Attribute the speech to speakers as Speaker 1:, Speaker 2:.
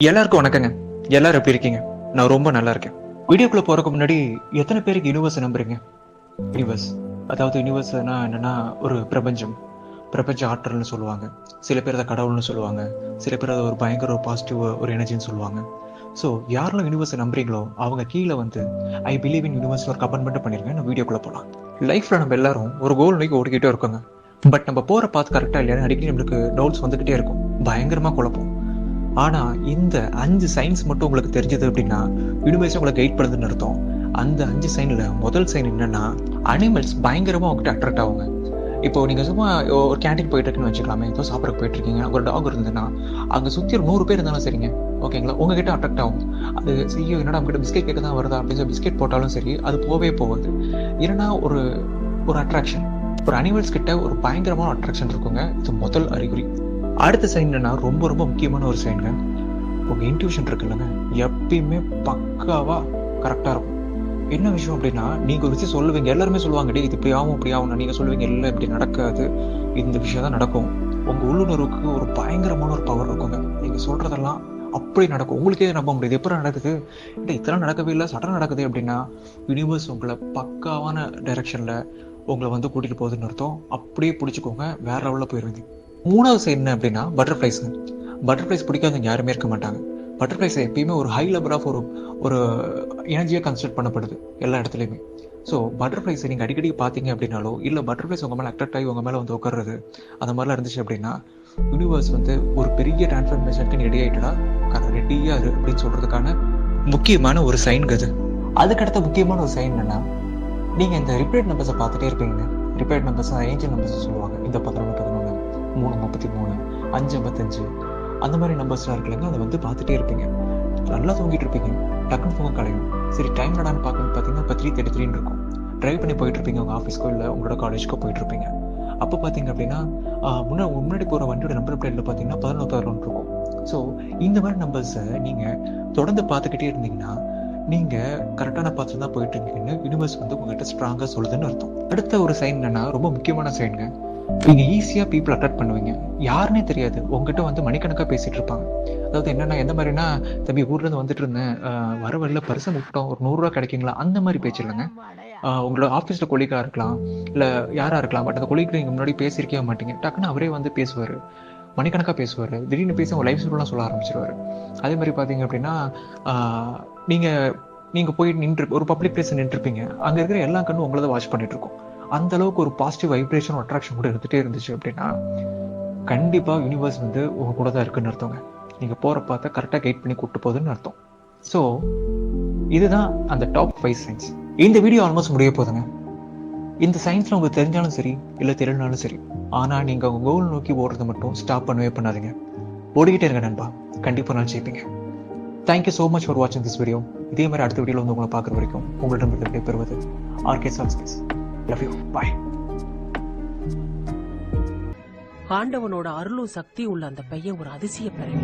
Speaker 1: எல்லாருக்கும் வணக்கங்க. எல்லாரும் எப்படி இருக்கீங்க? நான் ரொம்ப நல்லா இருக்கேன். வீடியோக்குள்ள போறதுக்கு முன்னாடி எத்தனை பேருக்கு யூனிவர்ஸ் நம்புறீங்க? யூனிவர்ஸ், அதாவது யூனிவர்ஸ்னா என்னன்னா ஒரு பிரபஞ்சம், பிரபஞ்ச ஆற்றல்னு சொல்லுவாங்க. சில பேர் அதை கடவுள்னு சொல்லுவாங்க. சில பேர் அதை ஒரு பயங்கர ஒரு பாசிட்டிவ் ஒரு எனர்ஜின்னு சொல்லுவாங்க. ஸோ யாரெல்லாம் யூனிவர்ஸை நம்புறீங்களோ அவங்க கீழே வந்து ஐ பிலீவ் இன் யூனிவர்ஸ் ஒரு கமெண்ட் மட்டும் பண்ணிருங்க. நான் வீடியோக்குள்ள போகலாம். லைஃப்ல நம்ம எல்லாரும் ஒரு கோல் நோக்கி ஓடிக்கிட்டே இருக்கோங்க. பட் நம்ம போற பாத் கரெக்டா இல்லையா அடிக்கடி நம்மளுக்கு டவுட்ஸ் வந்துகிட்டே இருக்கும். பயங்கரமா குழப்பம். ஆனா இந்த 5 சைன்ஸ் மட்டும் உங்களுக்கு தெரிஞ்சது அப்படின்னா யூனிவர்ஸ் உங்களை கைட் பண்ணுதுன்னு அர்த்தம். அந்த 5 சைன்ல முதல் சைன் என்னன்னா, அனிமல்ஸ் பயங்கரமா உங்ககிட்ட அட்ராக்ட் ஆகுங்க. இப்போ நீங்க சும்மா ஒரு கேண்டீன் போயிட்டு இருக்குன்னு வச்சுக்கலாமே, ஏதோ சாப்பிடறதுக்கு போயிட்டு இருக்கீங்க, அங்க ஒரு டாக் இருந்ததுன்னா அங்க சுத்தி ஒரு 100 பேர் இருந்தாலும் சரிங்க, ஓகேங்களா, உங்ககிட்ட அட்ராக்ட் ஆகும். அது ஐயோ என்னடா நம்மகிட்ட பிஸ்கெட் கேட்க தான் வருதா அப்படின்னு சொல்லி பிஸ்கெட் போட்டாலும் சரி, அது போவே போகாது. ஏன்னா ஒரு ஒரு அட்ராக்ஷன், ஒரு அனிமல்ஸ் கிட்ட ஒரு பயங்கரமான அட்ராக்ஷன் இருக்குங்க. இது முதல் அறிகுறி. அடுத்த சைன் என்னன்னா ரொம்ப ரொம்ப முக்கியமான ஒரு சைனுங்க. உங்க இன்ட்யூஷன் இருக்குல்லங்க, எப்பயுமே பக்காவா கரெக்டா இருக்கும். என்ன விஷயம் அப்படின்னா, நீங்க ஒரு விஷயம் சொல்லுவீங்க, எல்லாருமே சொல்லுவாங்க டே இது இப்படி ஆகும் இப்படி ஆகும், நீங்க சொல்லுவீங்க இல்லை இப்படி நடக்காது, இந்த விஷயம் தான் நடக்கும். உங்க உள்ளுணர்வுக்கு ஒரு பயங்கரமான ஒரு பவர் இருக்குங்க. நீங்க சொல்றதெல்லாம் அப்படி நடக்கும். உங்களுக்கே நம்ப முடியாது, எப்படி நடக்குது, இல்லை இதெல்லாம் நடக்கவே இல்லை சட்டம் நடக்குது அப்படின்னா யூனிவர்ஸ் உங்களை பக்காவான டைரக்ஷன்ல உங்களை வந்து கூட்டிட்டு போகுதுன்னு அர்த்தம். அப்படியே பிடிச்சிக்கோங்க, வேற லெவலில் போயிருவீங்க. மூணாவது சைடு என்ன அப்படின்னா பட்டர்ஃப்ளைஸ். பட்டர்ஃப்ளைஸ் பிடிக்காதவங்க யாருமே இருக்க மாட்டாங்க. பட்டர்ஃப்ளைஸ் எப்பயுமே ஒரு ஹை லெவல் ஆஃப் ஒரு எனர்ஜியாக கன்சிடர் பண்ணப்படுது எல்லா இடத்துலையுமே. ஸோ பட்டர்ஃப்ளைஸை நீங்கள் அடிக்கடி பார்த்தீங்க அப்படின்னாலோ, இல்லை பட்டர்ஃப்ளைஸ் உங்கள் மேலே அட்ராக்ட் ஆகி உங்கள் மேலே வந்து உட்கார்றது அந்த மாதிரிலாம் இருந்துச்சு அப்படின்னா யூனிவர்ஸ் வந்து ஒரு பெரிய டிரான்ஸ்ஃபர்மேஷனுக்கு ரெடி ஆகிட்டடா, ரெடியாக இரு அப்படின்னு சொல்கிறதுக்கான முக்கியமான ஒரு சைன் அது. அதுக்கடுத்த முக்கியமான ஒரு சைன் என்னன்னா, நீங்கள் இந்த ரிப்பீட் நம்பர்ஸை பார்த்துட்டே இருப்பீங்க. ரிப்பீட் நம்பர்ஸ் ஏஞ்சல் நம்பர்ஸ் சொல்லுவாங்க. இந்த 11 11 3 33 5 55 அந்த மாதிரி நம்பர்ஸ்லாம் இருக்குல்லங்க, அதை வந்து பார்த்துட்டே இருப்பீங்க. நல்லா தூங்கிட்டு இருப்பீங்க, டக்குன்னு தூங்க கலையும். சரி டைம் நடான்னு பார்க்கணும்னு பார்த்தீங்கன்னா இப்போ 3:33 இருக்கும். ட்ரைவ் பண்ணி போயிட்டு இருப்பீங்க, உங்கள் ஆஃபீஸ்க்கோ இல்லை உங்களோட காலேஜ்க்கோ போயிட்டு இருப்பீங்க. அப்போ பார்த்தீங்க அப்படின்னா முன்னாடி போகிற வண்டியோட நம்பர் பிளேட்ல பார்த்தீங்கன்னா 11 இருக்கும். ஸோ இந்த மாதிரி நம்பர்ஸை நீங்கள் தொடர்ந்து பார்த்துக்கிட்டே இருந்தீங்கன்னா நீங்கள் கரெக்டான பாத்தில் தான் போயிட்டு இருக்கீங்கன்னு யூனிவர்ஸ் வந்து உங்ககிட்ட ஸ்ட்ராங்காக சொல்லுதுன்னு அர்த்தம். அடுத்த ஒரு சைன் என்னன்னா, ரொம்ப முக்கியமான சைனுங்க. நீங்க ஈஸியா பீப்புள் அட்ராக்ட் பண்ணுவீங்க. யாருன்னே தெரியாது, உங்ககிட்ட வந்து மணிக்கணக்கா பேசிட்டு இருப்பாங்க. அதாவது என்னன்னா, எந்த மாதிரினா, தம்பி ஊர்ல இருந்து வந்துட்டு இருந்தேன், வர வழியில பரிசு விட்டோம், ஒரு 100 ரூபா கிடைக்குங்களா, அந்த மாதிரி பேச்சு இல்லைங்க. உங்களோட ஆஃபீஸ்ல கொலீகா இருக்கலாம், இல்ல யாரா இருக்கலாம். பட் அந்த கொலீக் நீங்க முன்னாடி பேசியிருக்கவே மாட்டீங்க, டக்குன்னு அவரே வந்து பேசுவாரு, மணிக்கணக்கா பேசுவாரு, திடீர்னு பேசி உங்க லைஃப் ஸ்டோரிலாம் சொல்ல ஆரம்பிச்சிருவாரு. அதே மாதிரி பாத்தீங்க அப்படின்னா, நீங்க நீங்க போய் ஒரு பப்ளிக் பிளேஸ் நின்றுருப்பீங்க, அங்க இருக்கிற எல்லா கண்ணும் உங்களை தான் வாட்ச் பண்ணிட்டு இருக்கும். அந்த அளவுக்கு ஒரு பாசிட்டிவ் வைப்ரேஷன் அட்ராக்ஷன் கூட இருந்துட்டே இருந்துச்சு அப்படின்னா கண்டிப்பா யூனிவர்ஸ் வந்து உங்க கூட தான் இருக்குன்னு அர்த்தங்க. நீங்க போற பார்த்த கரெக்டா கைட் பண்ணி கூட்டு போகுதுன்னு அர்த்தம். ஸோ இதுதான் அந்த டாப் 5 சைன்ஸ். இந்த வீடியோ ஆல்மோஸ்ட் முடிய போதுங்க. இந்த சயின்ஸ்ல உங்களுக்கு தெரிஞ்சாலும் சரி இல்ல தெரியலனாலும் சரி, ஆனா நீங்க உங்க கோல் நோக்கி ஓடுறதை மட்டும் ஸ்டாப் பண்ணவே பண்ணாதீங்க. ஓடிக்கிட்டே இருங்க நண்பா, கண்டிப்பா நான் ஜெயிப்பீங்க. தேங்க்யூ ஸோ மச் ஃபார் வாட்சிங் திஸ் வீடியோ. இதே மாதிரி அடுத்த வீடியோல வந்து உங்களை பார்க்குற வரைக்கும் உங்களிடம் விடைபெறுவது RK Success. Love you. Bye.
Speaker 2: ஆண்டவனோட அருளும் சக்தி உள்ள அந்த பையன் ஒரு அதிசய பிறவி.